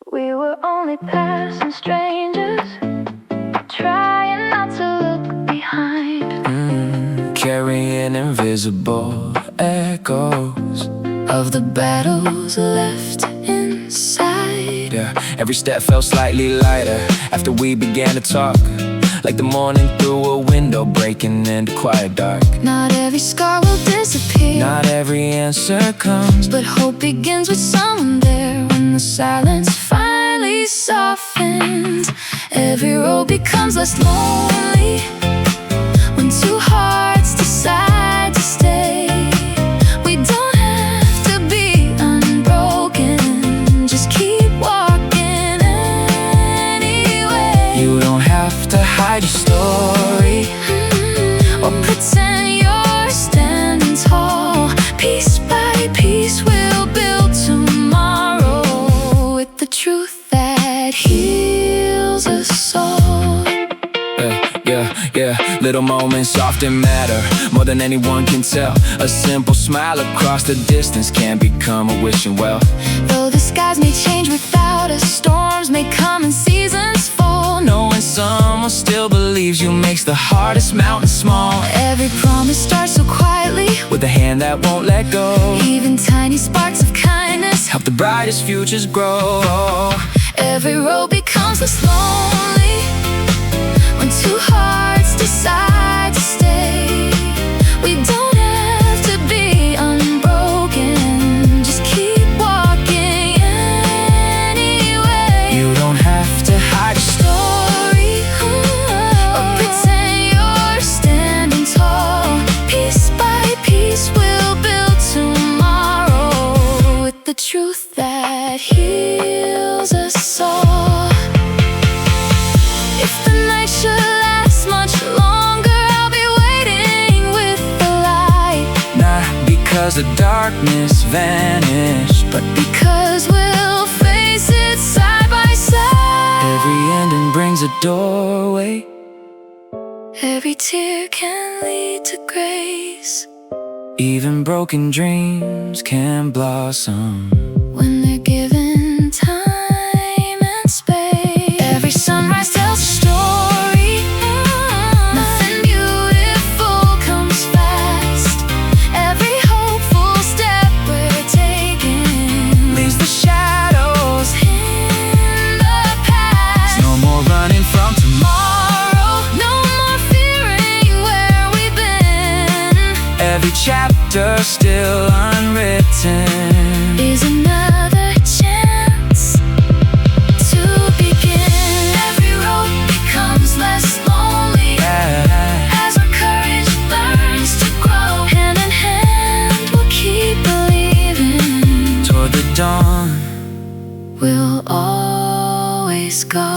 We were only passing strangers, trying not to look behind. Carrying invisible echoes of the battles left inside. Yeah, every step felt slightly lighter after we began to talk, like the morning through a window breaking into quiet dark. Not every scar will disappear, not every answer comes, but hope begins with someone there. When the silence finally softens, every road becomes less lonely. When two hearts decide to stay, we don't have to be unbroken, just keep walking anyway. You don't have to hide your story, or pretend you're standing tall. Piece by piece we'll build tomorrow with the truth that heals us all. Yeah, little moments often matter more than anyone can tell. A simple smile across the distance can become a wishing well. Though the skies may change without us, storms may come and seasons fall, knowing someone still believes you makes the hardest mountain small. Every promise starts so quietly, with a hand that won't let go. Even tiny sparks of kindness help the brightest futures grow. Every road becomes less lonely when two hearts decide to stay. We don't have to be unbroken, just keep walking anyway. You don't have to hide your story, or pretend you're standing tall. Piece by piece we'll build tomorrow with the truth that heals us all. If the night should last much longer, I'll be waiting with the light. Not because the darkness vanished, but because we'll face it side by side. Every ending brings a doorway, every tear can lead to grace. Even broken dreams can blossom when they're given time and space. Every sunrise tells a story, nothing beautiful comes fast. Every hopeful step we're taking leaves the shadows in the past. No more running from tomorrow, no more fearing where we've been. Every chapter still unwritten is another chance to begin. Every road becomes less lonely as our courage learns to grow. Hand in hand we'll keep believing, toward the dawn we'll always go.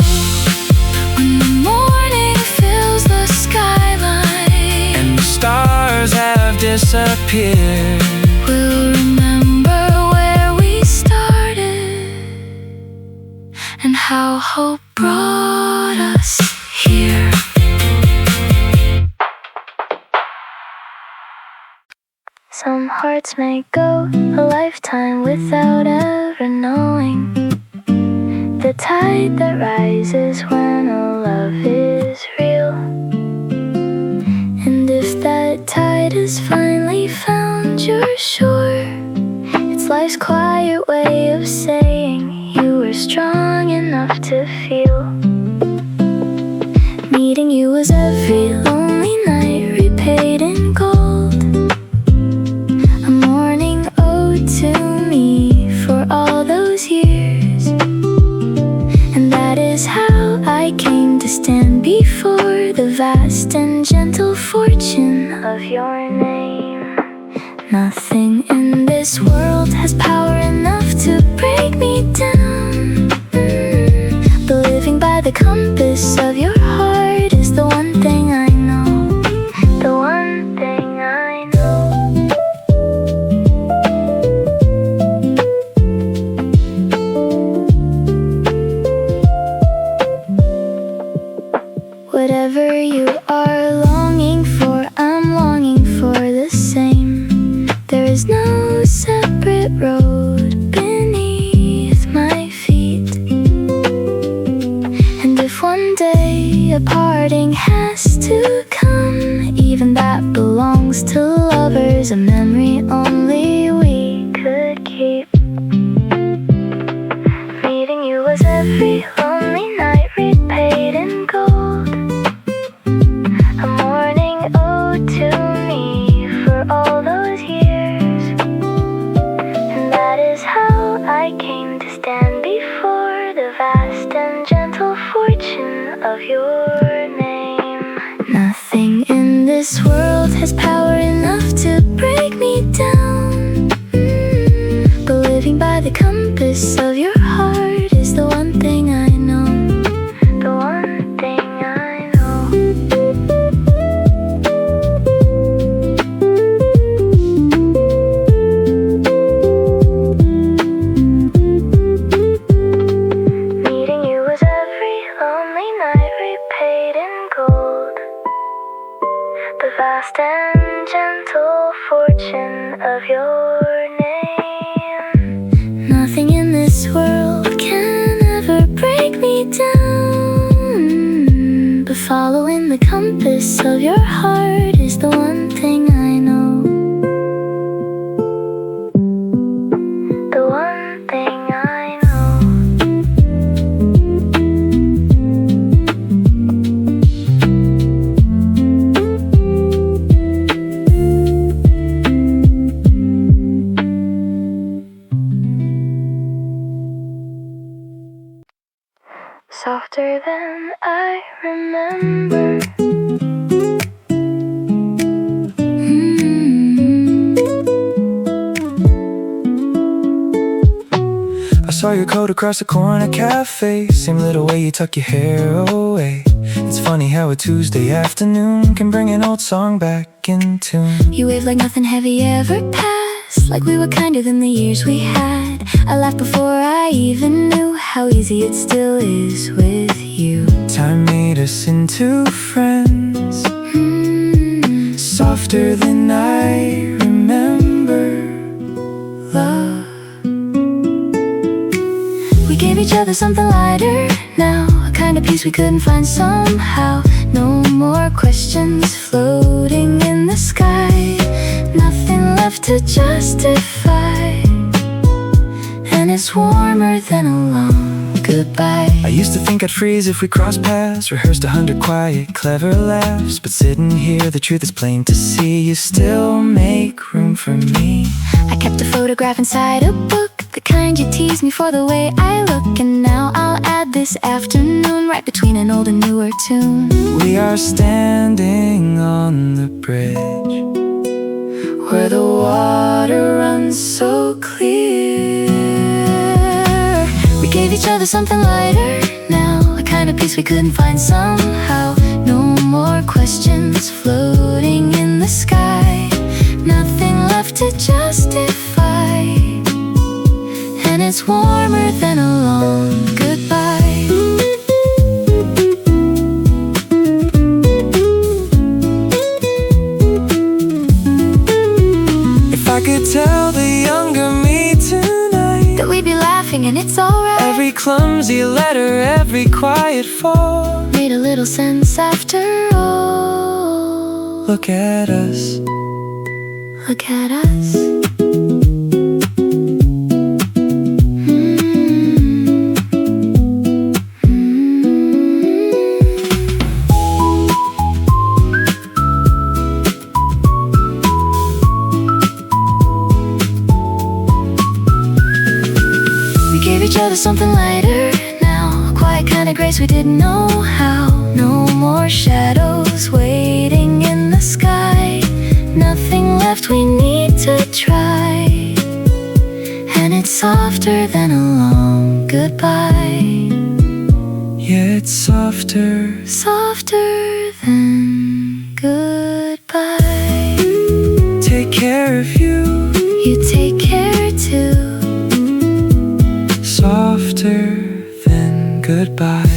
When the morning fills the skyline and the stars have disappeared, we'll remember where we started and how hope brought us here. Some hearts may go a lifetime without ever knowing the tide that rises when a love is real. And if that tide has finally found your shore, it's life's quiet way of saying you were strong enough to feel. Meeting you was every lonely night repaid in gold, a morning ode to me for all those years. And that is how I came to stand before the vast and gentle fortune of your name. Nothing in this world has power enough to break me down, but living by the compass of your heart is the one thing I know, the one thing I know. Whatever you are longing for, I'm longing for the same. There is no separate road beneath my feet. of your name. Nothing in this world has power enough to break me down. But living by the compass of your heart is the one thing I know. The one thing I know. Meeting you was every lonely night repaid in gold. The vast and gentle fortune of your name. Nothing in this world can ever break me down. But following the compass of your heart is the one thing I know. The one thing I know. Softer than I remember. I saw your coat across the corner cafe. Same little way you tuck your hair away. It's funny how a Tuesday afternoon can bring an old song back in tune. You waved like nothing heavy ever passed, like we were kinder than the years we had. I laughed before I even knew how easy it still is with you. Time made us into friends, softer than I remember. Love. We gave each other something lighter now, a kind of peace we couldn't find somehow. No more questions floating in the sky, nothing left to justify. And it's warmer than a long goodbye. I used to think I'd freeze if we crossed paths, rehearsed 100 quiet, clever laughs. But sitting here, the truth is plain to see. You still make room for me. I kept a photograph inside a book, the kind you tease me for the way I look. And now I'll add this afternoon, right between an old and newer tune. We are standing on the bridge where the water runs so clear. We gave each other something lighter now, a kind of peace we couldn't find somehow. No more questions floating in the sky, nothing left to justify. And it's warmer than a long goodbye. If I could tell the younger me tonight that we'd be laughing and it's alright. Every clumsy letter, every quiet fall made a little sense after all. Look at us. Look at us. Gave each other something lighter now, a quiet kind of grace we didn't know how. No more shadows waiting in the sky, nothing left we need to try. And it's softer than a long goodbye. Yeah, it's softer, softer than goodbye. Take care of you, you take care too. Softer than goodbye.